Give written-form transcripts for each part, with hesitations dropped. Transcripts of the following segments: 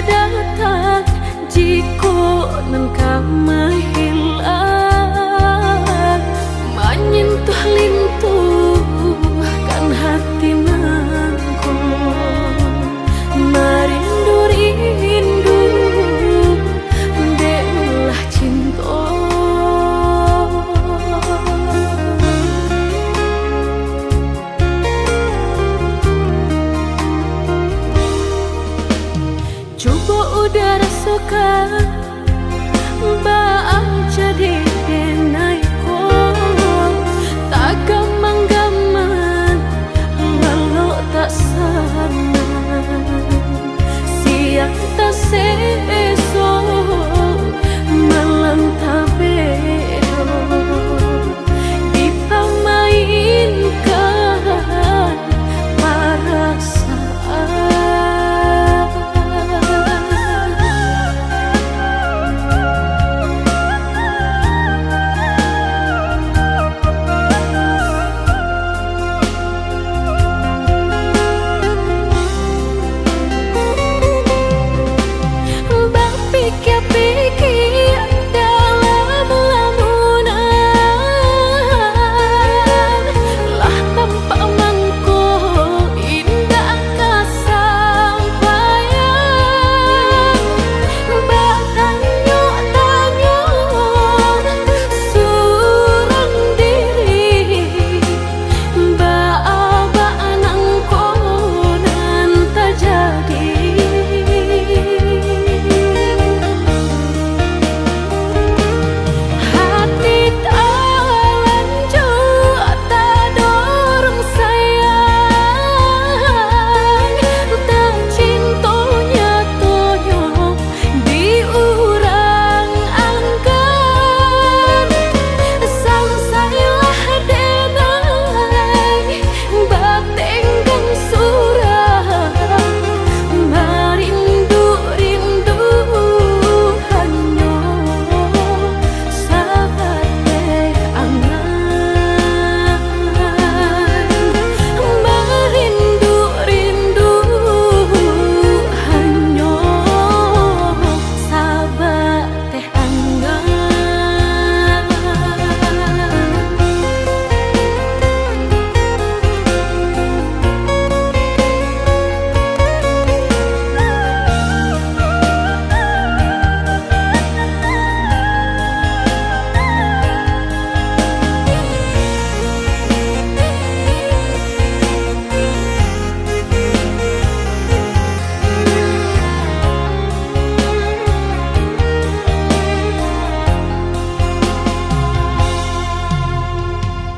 datang jika nengkau menghilang, menyentuh lintuhkan hati nangku, merindu-rindu delah cinta. Coba udara suka baang jadi denaiku, tak gamang-gamang walau tak sana, siang tak seso malam tak bedo, dipamainkan perasaan.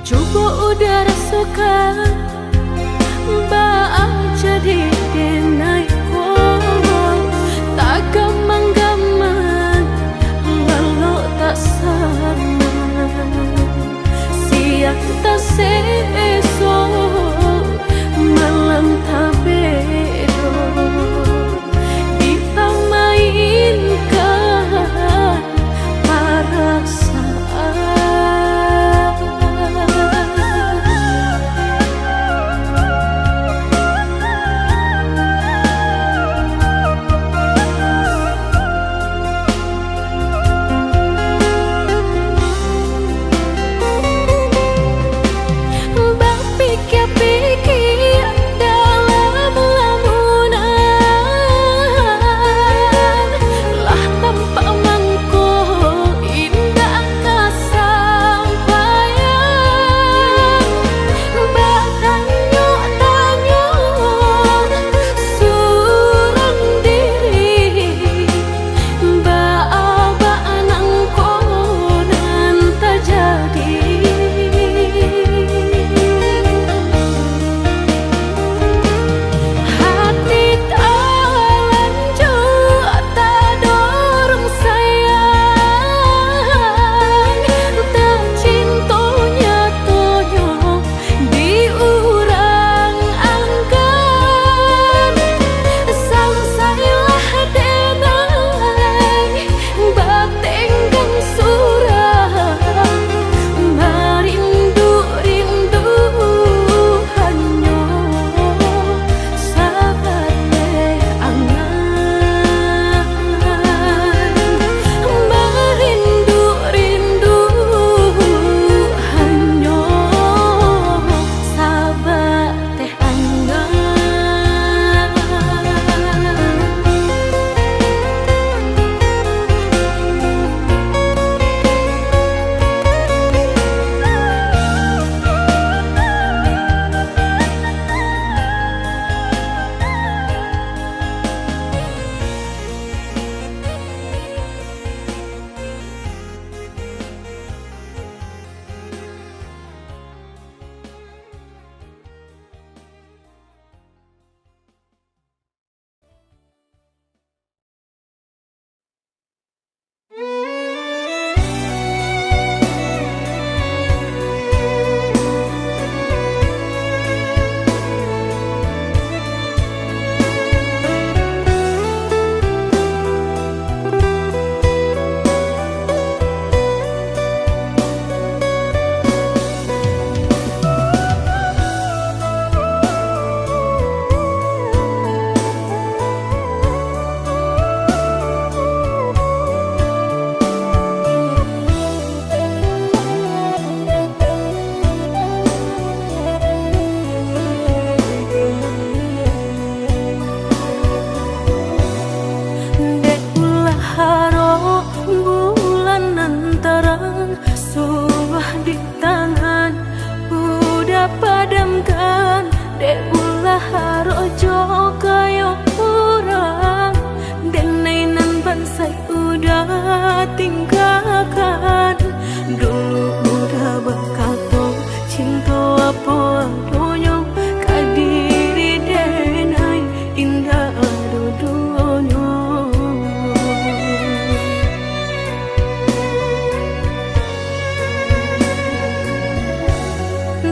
Coba udara suka baang jadi denaiku, tak gamang-gamang walau tak sana, siang tak seso malam tak bedo, dipamainkan perasaan. harojo kayo orang, denai nan bansai udah tinggalkan. Dulu udah berkata cinta apa adonyo, kadiri denai indah adonyo.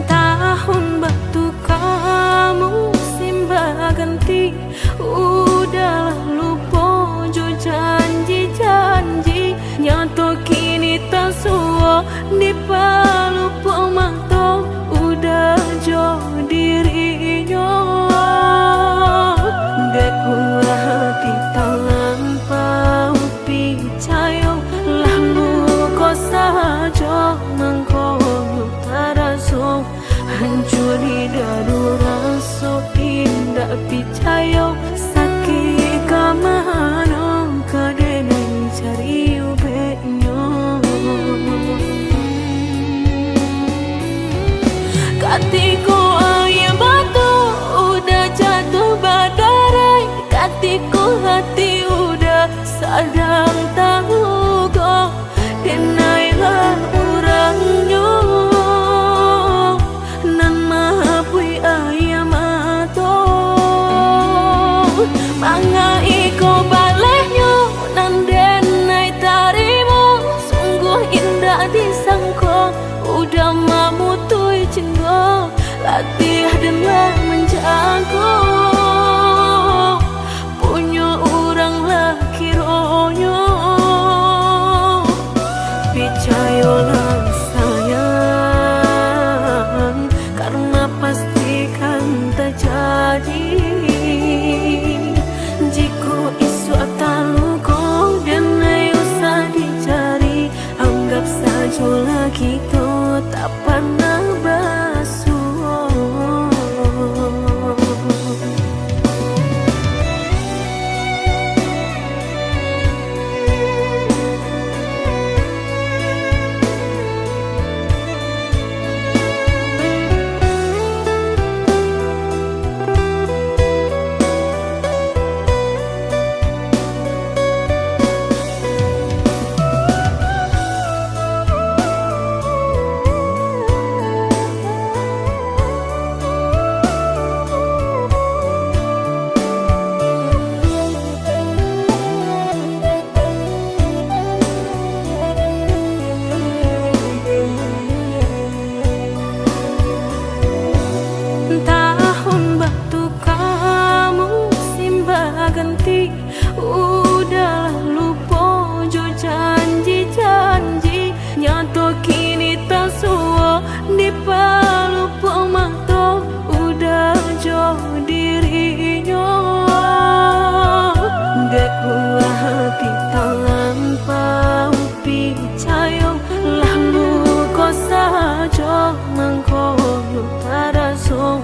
Tahun batu kamu simba ganti, udah lupa jo janji-janji, nyato kini tak suo di palu pemantau, udah jo dirinya. Dekulah hati tangan pau picayo, lalu kau saja mengkono taraso, hancur di dadu raso indah picayo, sakit kamano kadenai cari ubeknya. Katiku ayah batu udah jatuh badarai, katiku hati udah sadang tahu kok, denailah orangnya nan maapui ayah mato. Manga iko balehnya nan denai tarimu, sungguh indah disangko, udah mamutui cinta, latih dan menjago, punya orang laki ronyo. Picayolah sayang, karena pastikan terjadi. Jika isu atalu kau dan usah dicari, anggap sajalah kita tak pernah basuh. Ganti, udah lupa jo janji-janji, nyato kini tak suo di palu pemantau, udah jo dirinya. Dekulah hati tangan pau picayo, lalu kau saja mengkono taraso,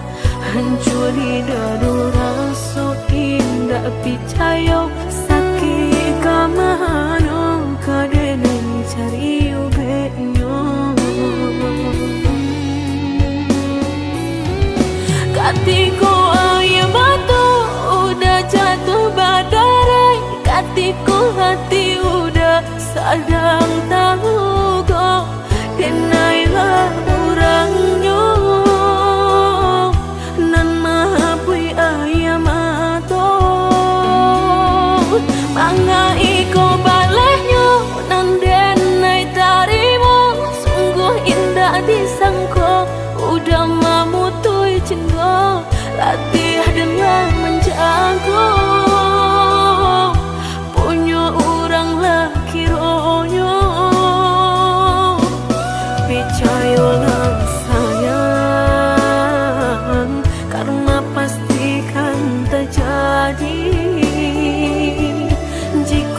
hancur di dadu raso indah picayo, sakit kamano kadenai cari ubeknya. Katiku ayah batu udah jatuh badarai, katiku hati udah sadang tahu kok, denailah orangnya nan maapui ayah mato. Manga iko balehnya nan denai tarimu, sungguh indah disangko, udah mamutui cinta, latih dan menjago, punya orang laki ronyo. Picayolah sayang, karena pastikan terjadi. Jika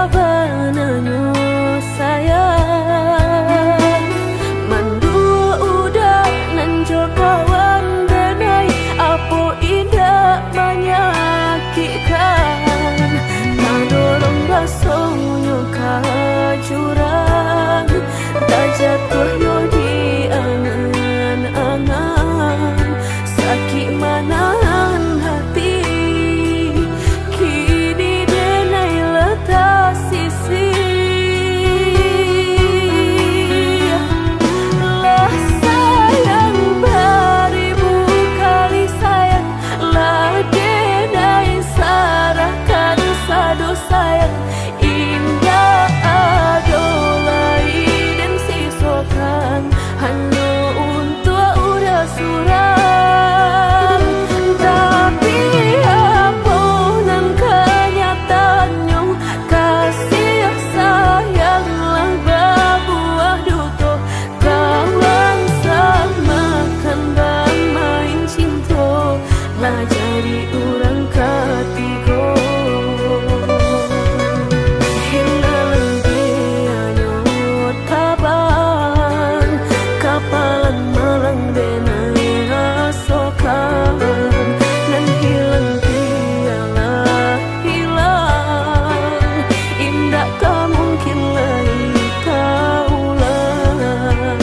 sabananyo sayang. Mandua udah nanjol kawan denai, apo indah menyakitkan. Nadorong basonyo ka jurang, tak jatuh yo di angan-angan. Sakit manahan hati, kini denai letak sisi. Lah sayang beribu kali sayang, lah denai sarahkan sadu sayang. Indah adolai dan sisokan hanya untuk udah suram. Tapi apa nan kenyataannya, kasih sayanglah berbuah duto. Kawan samakan bang main cinta, lah jadi orang ketiga. Hilang dianyo tabang, kapalan malang denai rasokan. Dan hilang dialah hilang, indah tak mungkin lagi kaulang.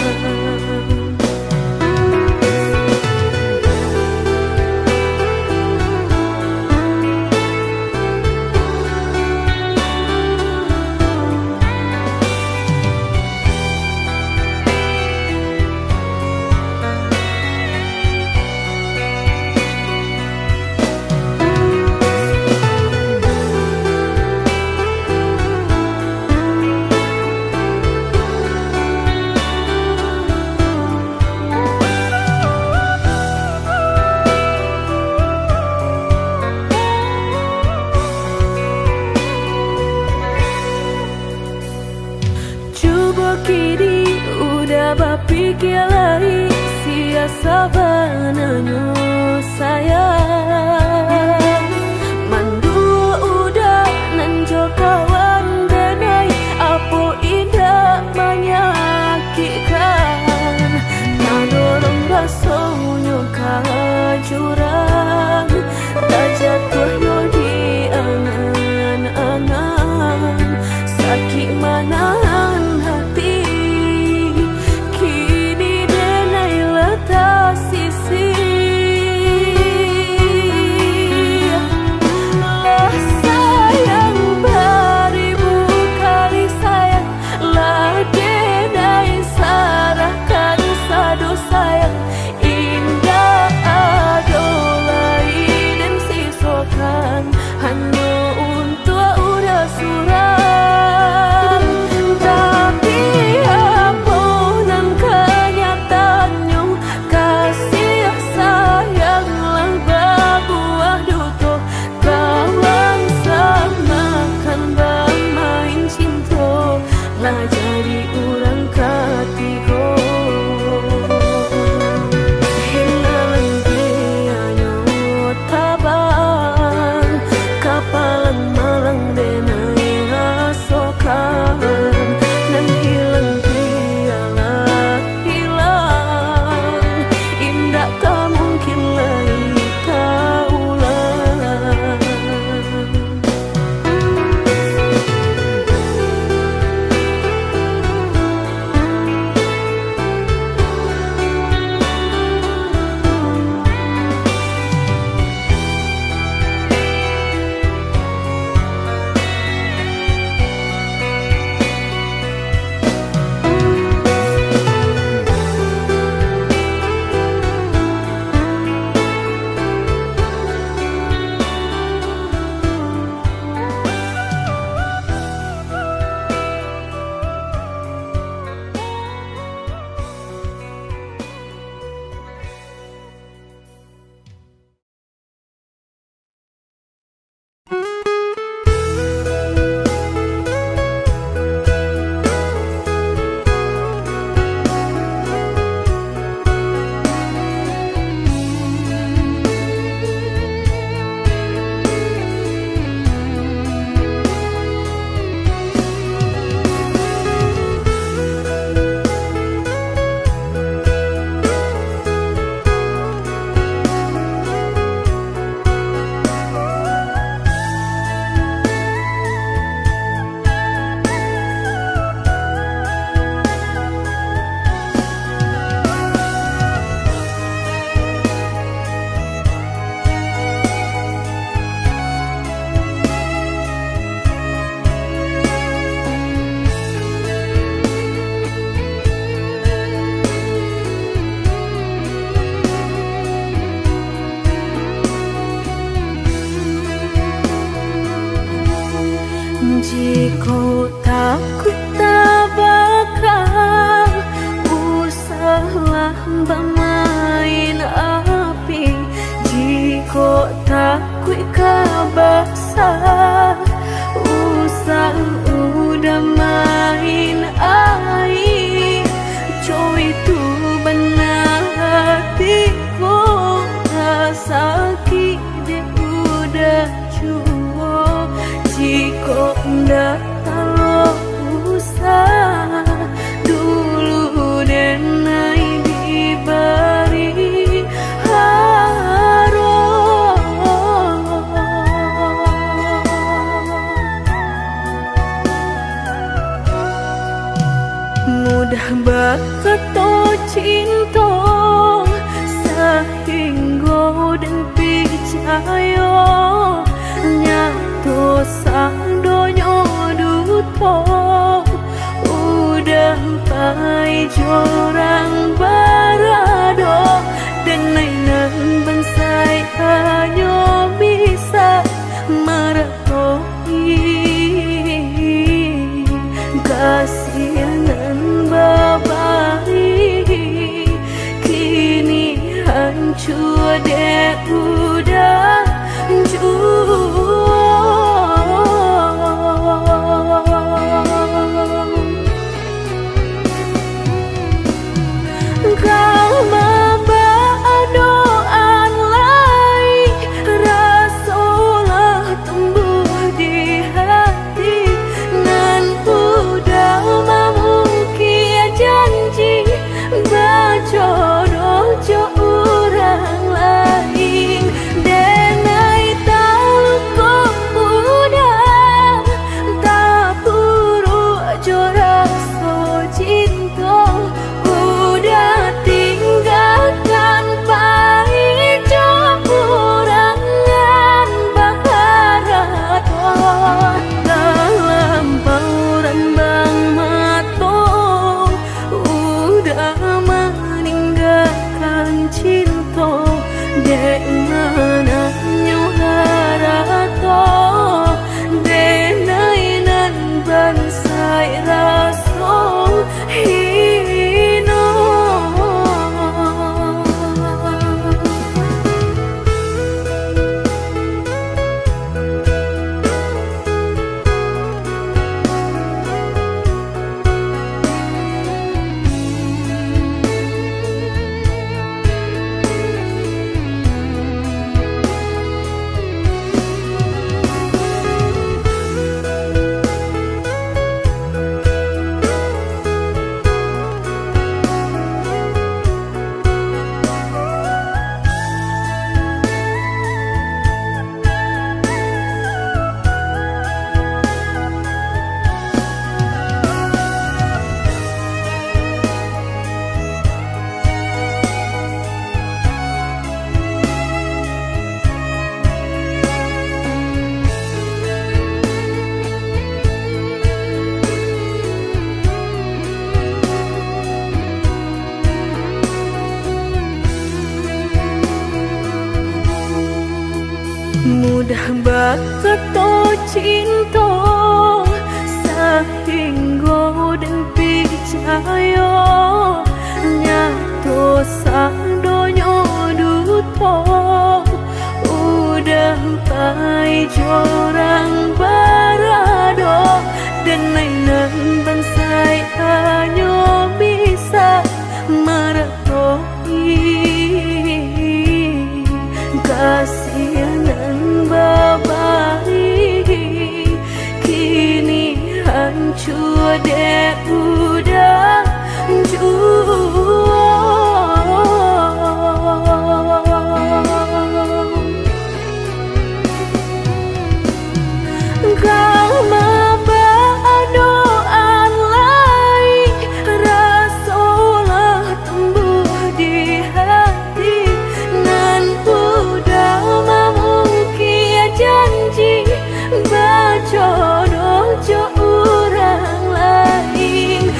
Coba kini udah berpikir lagi, sia sabananyo sayang. Mandua udah nanjol kawan denai, apo indah menyakitkan. Nadorong basonyo ka jurang, tak jatuh yo di angan-angan. Sakit manahan hati, kini denai letak sisi. Lah sayang beribu kali sayang, lah denai sayang. bermain api, jika takut kabasa usah udah main air. Coy itu benar hatiku sakit dia udah cuo, jika ndak kalau usah dulu dan naik diberi mudah bakal cinta sehingga dan percaya nyatu sandonya duto udah pai jorang barado dan nainan bansai hanya bisa meratoi kasihanan babari kini hancur deh udah kau membawa doan lain rasulah tumbuh di hati nan udah memukir janji berjodoh jo orang lain denai tahu kau udah tak buru jo rasa cinta udah tinggalkan baik jo kurangan baharat dalam bauran bang mato udah meninggalkan cinta dek mana nyuharato denai nan bansai raso hino. Mudah bakal cinta sehingga dan percaya nyatu sandonya duto udah pai jorang barado dan nainan bansai hanya bisa meratoi kasihanan babari kini hancur deh udah kau membawa doan lain rasulah tumbuh di hati nan udah memukir janji berjodoh jo orang lain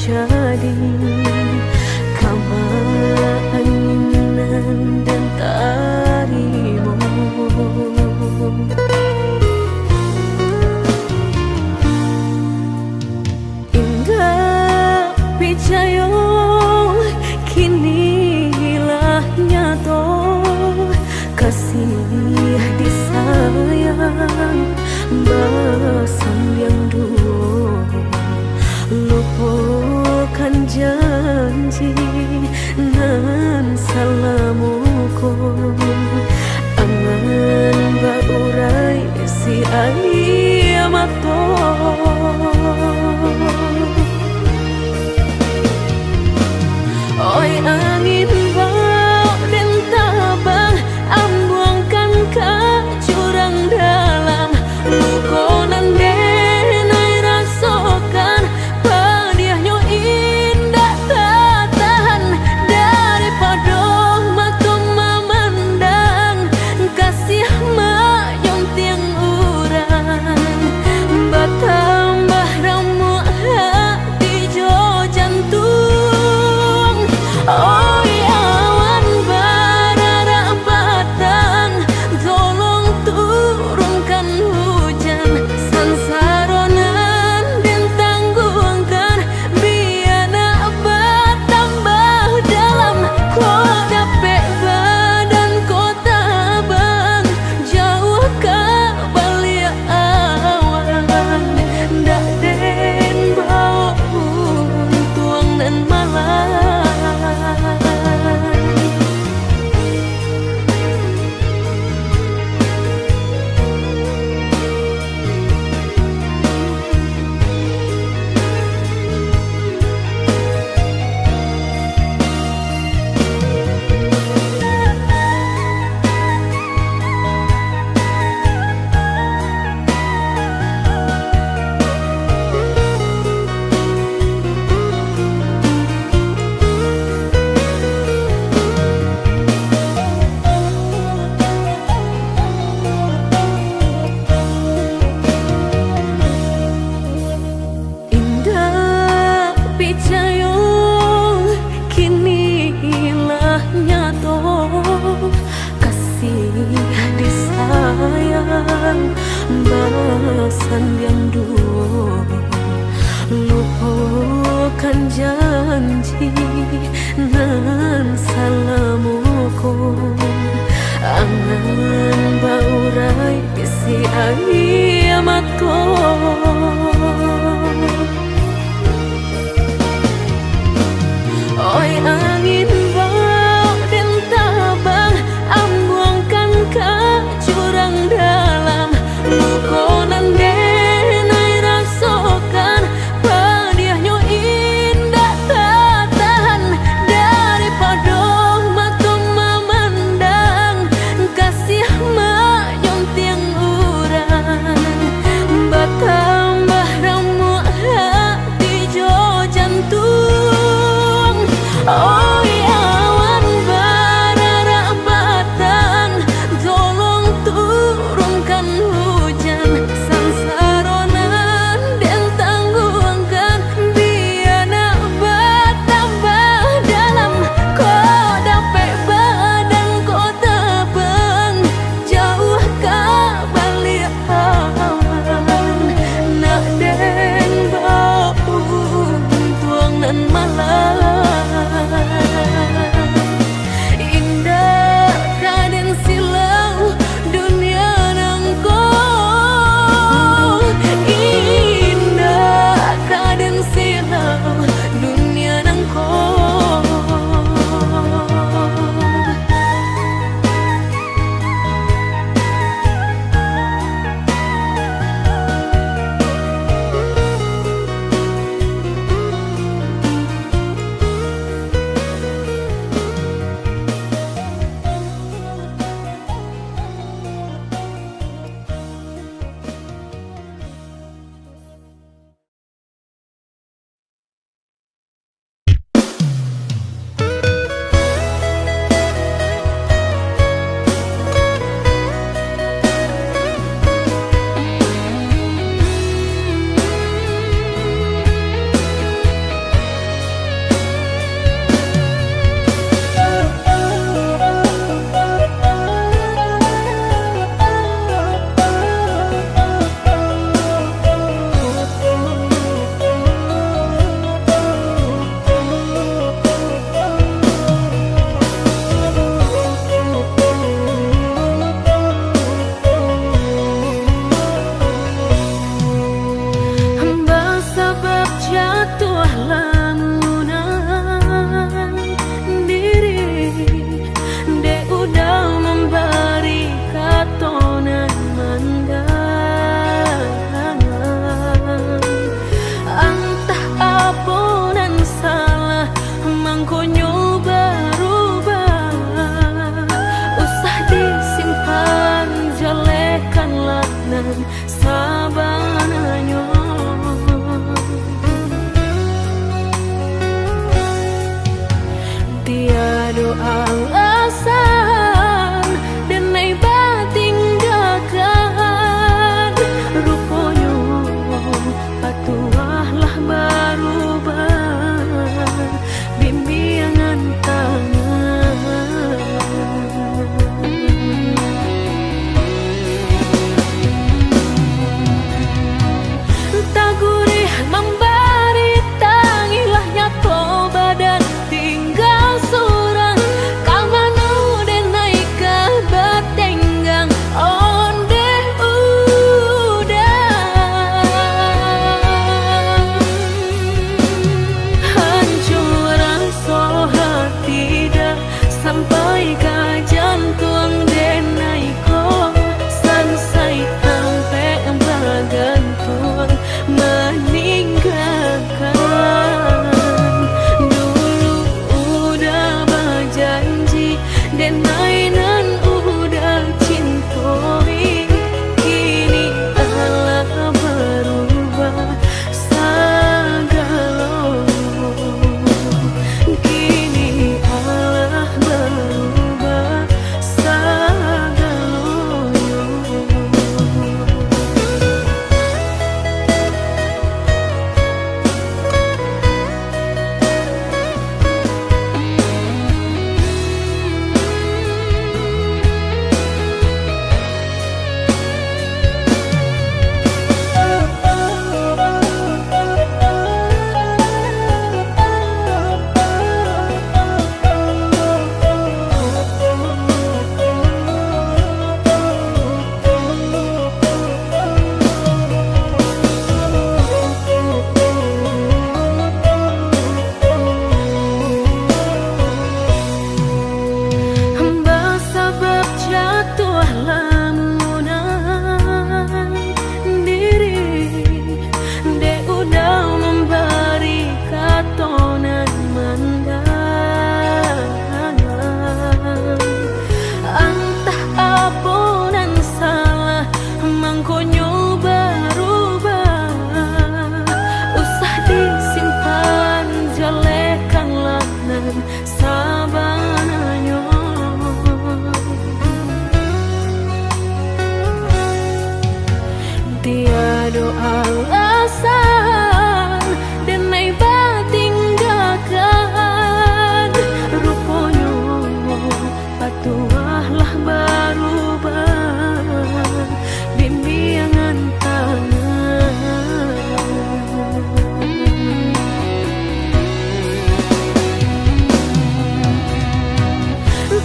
jadi keinginan dan tarimu. Indah picayo kini hilah nyato, kasih disayang basam yang dulu, lupakan janji nan salamuku, angan baurai si ayamato. Oi angin bau dan tabang, ambuangkan ke jurang dalam, lukonan denai rasakan, pedihnya indah tak tahan, daripada matung memandang kasih mayong tiang urang, bertambah ramu hati jo jantung. Oi awan barara batang, tolong turunkan hujan, sansaronan dan tangguhkan, biana bertambah dalam, kau dapet badan kota bang, jauh ke balik awan, dak den bau tuang dan malam. Bahasan yang dulu, lupakan janji nan salamuku, angan baurai si ayamato. Oi angin bau dan tabang, ambuangkan ke jurang dalam, lukonan denai rasakan, pedihnya indah tak tahan, daripada matung memandang kasih mayong tiang urang, berubah, bimbingan tangan. Tak gurih memberi tangilah nyato badan tinggal surang. Kang manu den naik ke batenggang onde udang. Hancur rasa hati dah sampai ke jantung den naiko. Sansai sampai bergantung meninggalkan. Dulu udah berjanji dan mainan udah cintoi, kini Allah berubah segala. Kini Allah berubah segala. Sebab jatuh lamunan diri, dia udah memberi katonan mandang. Entah apunan salah mangkonyo berubah, usah disimpan jelekan lanan sabananyo. Tiada alasan dan naik tinggalkan. Rupanya patuahlah berubah, bimbingan tangan.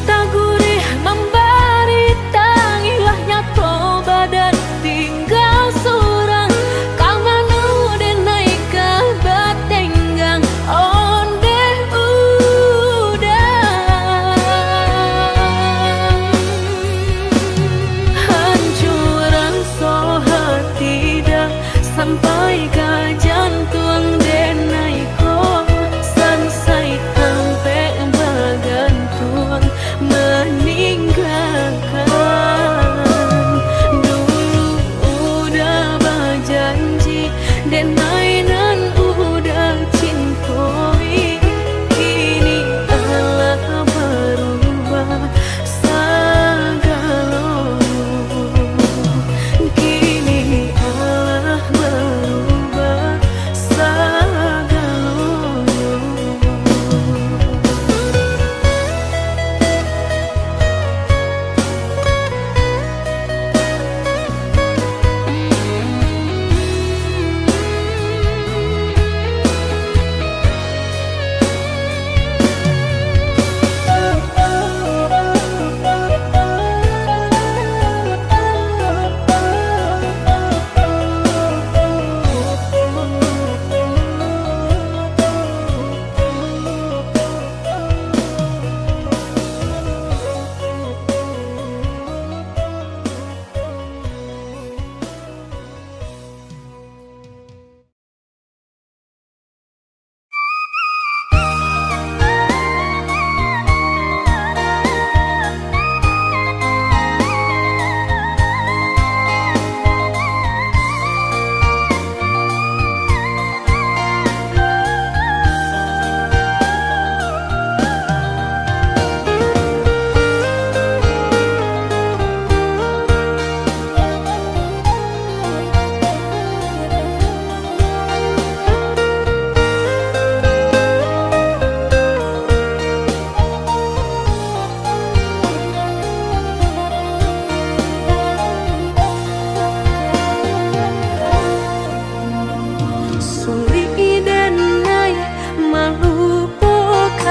Tak gurih memberi tangilah nyato badan tinggal surang. Kang manu den naik ke batenggang onde udang. Hancur rasa hati dah sampai ke jantung den naiko. Sansai sampai bergantung meninggalkan. Dulu udah berjanji dan mainan udah cintoi, kini Allah berubah segala. Kini Allah berubah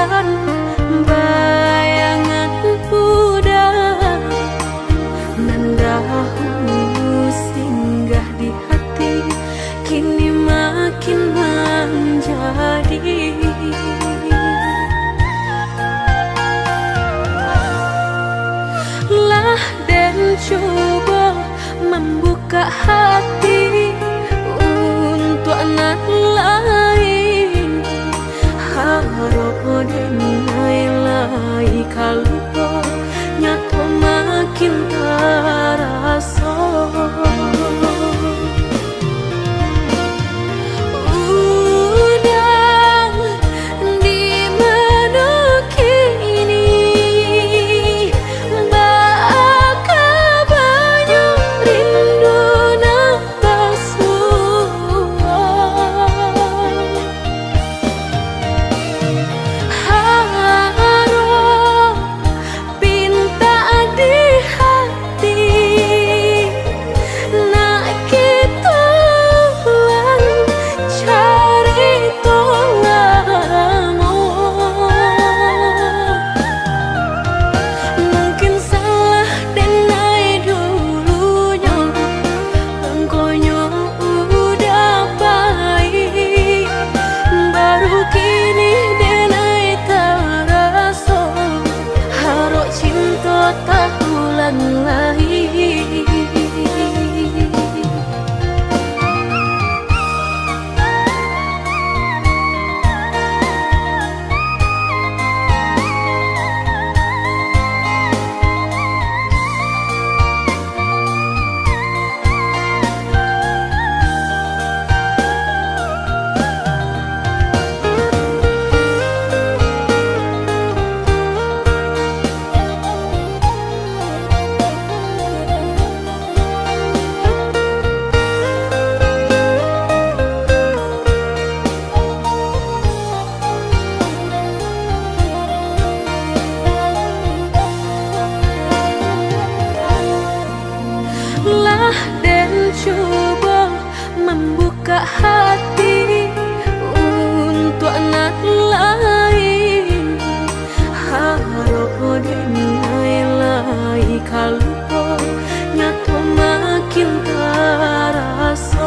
bagaikan bayangan pudar nan dahulu singgah di hati, kini makin menjadi. Lah dan coba membuka hati untuk anak lain, harap denai lai kalau nyato makin terasa. Tak ulang lagi. Lah dan coba membuka hati untuk anak lain, harap denai lai kalau nyato makin terasa.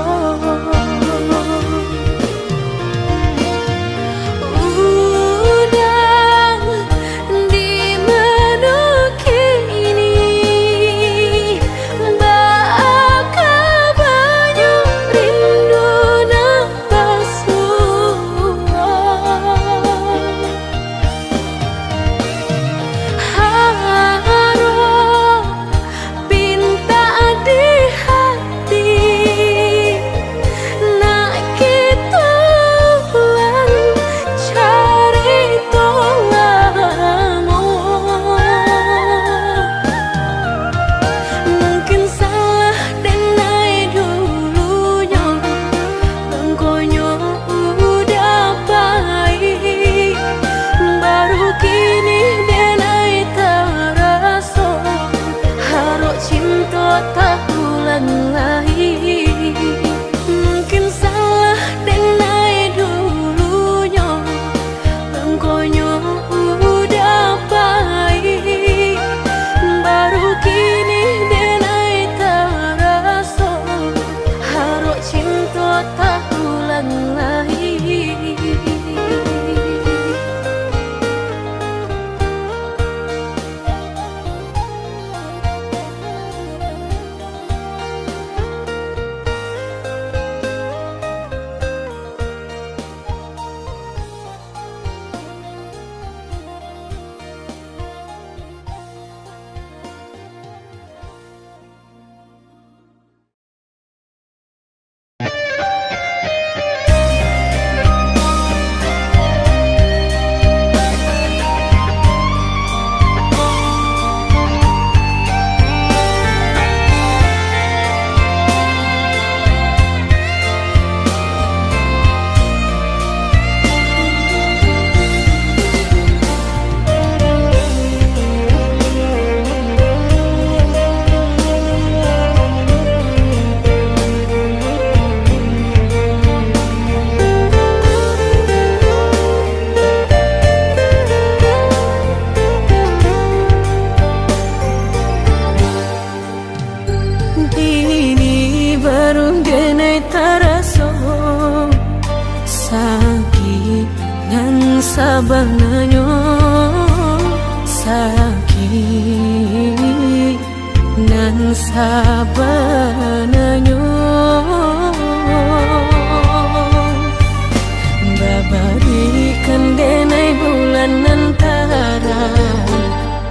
sabananyo sakit nan sabananyo babarikan denai bulan antara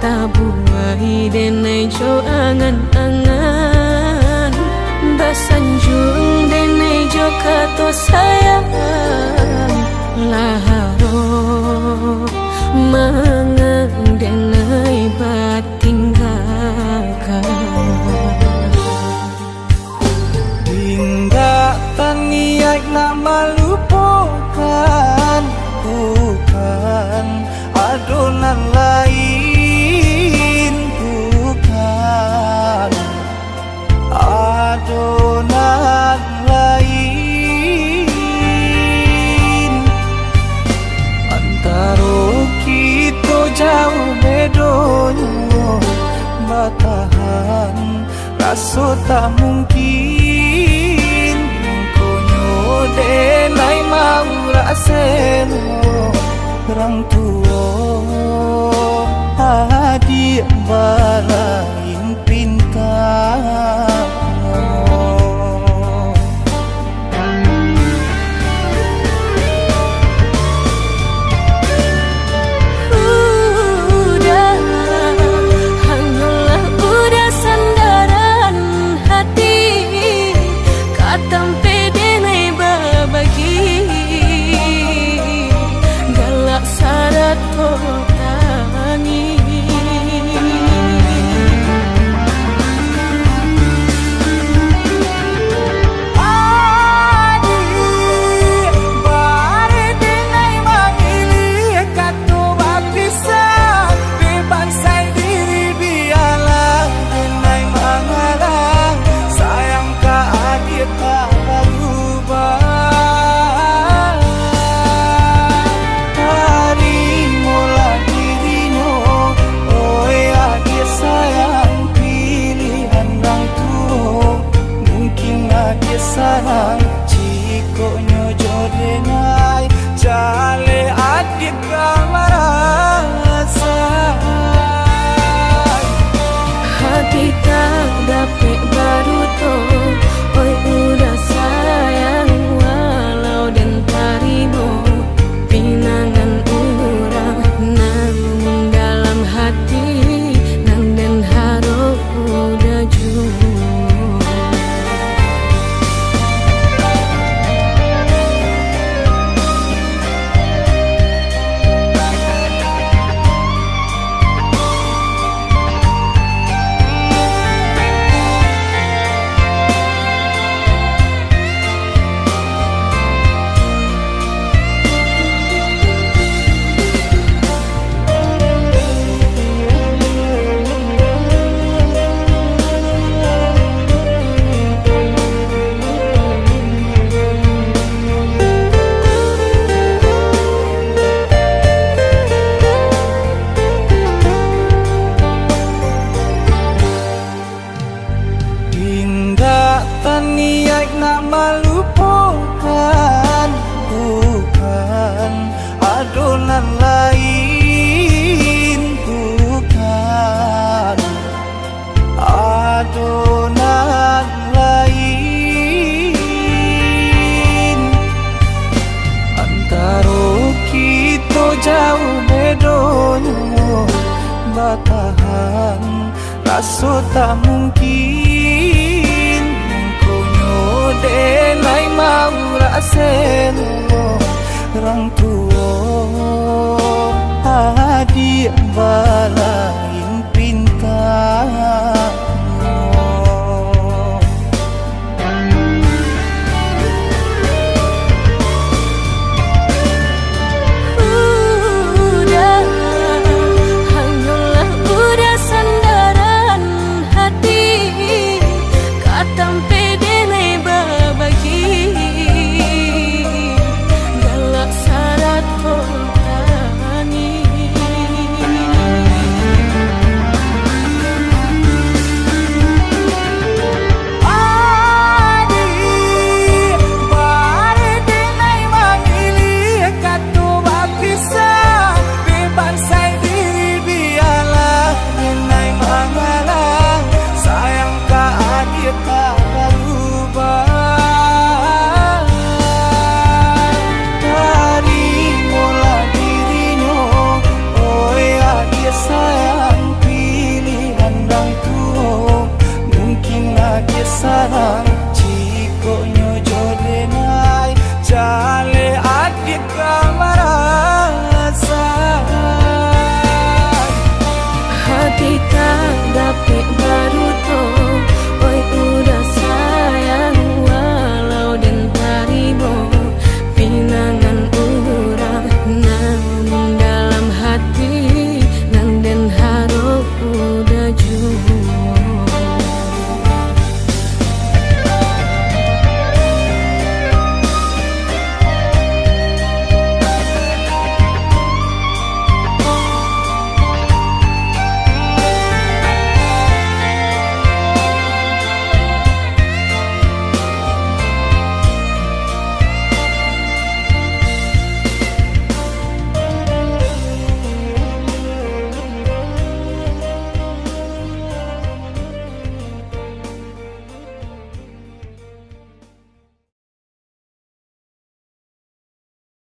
tabuai denai jo angan-angan basanjung denai jo kato sayang laharo mangang denai batinggalkan hingga taniak nak melupakan bukan adonan lain bukan adonan lain antara kita jauh bedonyo batahan rasa tak mungkin konyo denai mau raseno orang tua adik balain pintar sarang cikonyo jodenai jale adik kamarasa hati tak dapat baru to oi udah sayang walau dan tarimo pinangan urang namun dalam hati nang dan harap udah jauh. Niat nak melupakan bukan adonan lain bukan adonan lain antara kita jauh bedonyo batahan rasa tak mungkin denai mau raseno orang tua adik bala